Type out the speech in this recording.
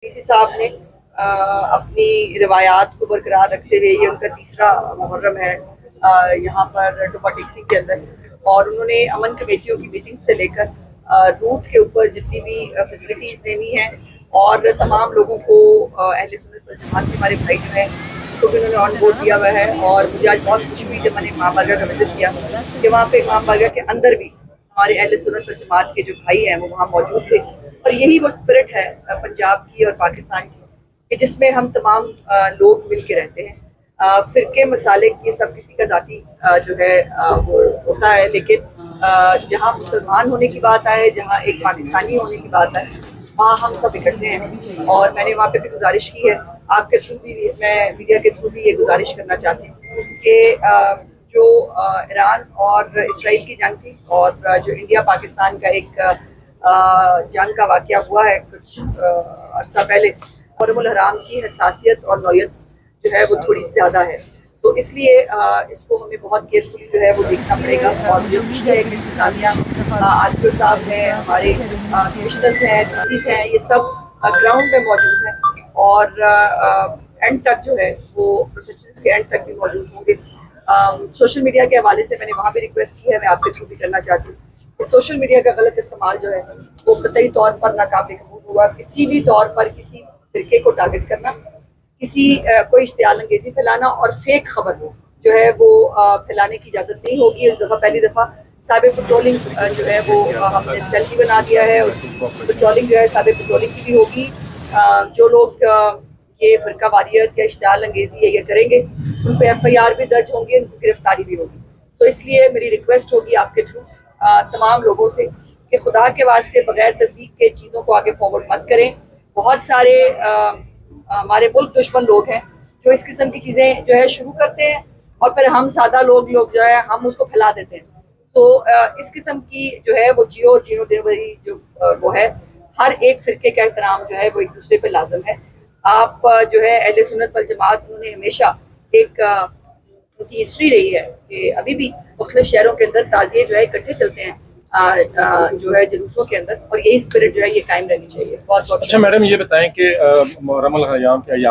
सी साहब ने अपनी रिवायात को बरकरार रखते हुए, ये उनका तीसरा मुहर्रम है यहाँ पर टोपा टेक्सी के अंदर, और उन्होंने अमन कमेटियों की मीटिंग से लेकर रूट के ऊपर जितनी भी फैसिलिटीज़ देनी है और तमाम लोगों को अहले सुन्नत वल जमात के हमारे भाई जो हैं उनको भी उन्होंने ऑन बोर्ड दिया हुआ है। और मुझे आज बहुत खुशी हुई जब मैंने इमाम बारगाह का विजिट किया कि वहाँ पे इमाम बारगाह के अंदर भी हमारे अहले सुन्नत वल जमात के जो भाई हैं वो वहाँ मौजूद थे। और यही वो स्पिरिट है पंजाब की और पाकिस्तान की कि जिसमें हम तमाम लोग मिल के रहते हैं। फ़िरके मसालिक ये सब किसी का ज़ाती जो है वो होता है, लेकिन जहाँ मुसलमान होने की बात आए, जहाँ एक पाकिस्तानी होने की बात आए, वहाँ हम सब इकट्ठे हैं। और मैंने वहाँ पे भी गुजारिश की है, आपके थ्रू भी, मैं मीडिया के थ्रू भी ये गुजारिश करना चाहती हूँ कि जो ईरान और इसराइल की जंग थी और जो इंडिया पाकिस्तान का एक जंग का वाक़या हुआ है कुछ अरसा पहले, मुहर्रमुल हराम की हसासियत और नौयत जो है वो थोड़ी ज़्यादा है, तो इसलिए इसको हमें बहुत केयरफुली जो है वो देखना पड़ेगा। और मुझे खुशी है कि इंतज़ामिया आदिल साहब हैं, हमारे कमिश्नर्स हैं, डीसीज हैं, ये सब ग्राउंड में मौजूद हैं और एंड तक जो है वो प्रोसेस के एंड तक भी मौजूद होंगे। सोशल मीडिया के हवाले से मैंने वहाँ भी रिक्वेस्ट की है, मैं आपके थ्रू भी करना चाहती हूँ कि सोशल मीडिया का गलत इस्तेमाल जो है वो कतई तौर पर नाकाबिल कबूल हुआ। किसी भी तौर पर किसी फिरके को टारगेट करना, किसी कोई इश्तियाल अंगेज़ी फैलाना और फेक खबर जो है वो फैलाने की इजाज़त नहीं होगी। इस दफ़ा पहली दफ़ा साइबर पेट्रोलिंग जो है वो हमने सेल भी बना दिया है, उसकी पेट्रोलिंग जो है साइबर पेट्रोलिंग की भी होगी। जो लोग ये फ़िरका वारियत या इश्तियाल अंगेज़ी ये करेंगे उन पर FIR भी दर्ज होंगी, उनकी गिरफ्तारी भी होगी। तो इसलिए मेरी रिक्वेस्ट होगी आपके थ्रू तमाम लोगों से कि खुदा के वास्ते बगैर तस्दीक के चीज़ों को आगे फॉरवर्ड मत करें। बहुत सारे हमारे मुल्क दुश्मन लोग हैं जो इस किस्म की चीज़ें जो है शुरू करते हैं और फिर हम सादा लोग जो है हम उसको फैला देते हैं। तो इस किस्म की जो है वो जियो देवरी जो वो है, हर एक फ़िरके का एहतराम जो है वो एक दूसरे पे लाजम है। आप जो है अहले सुन्नत वल जमात, उन्होंने हमेशा एक उनकी हिस्ट्री रही है कि अभी भी मुख्तलिफ शहरों के अंदर ताज़िए जो है इकट्ठे चलते हैं जो है जुलूसों के अंदर, और यही स्पिरिट जो है ये कायम रहनी चाहिए। बहुत बहुत अच्छा मैडम, ये बताएं कि मुहर्रमुल हराम के अय्याम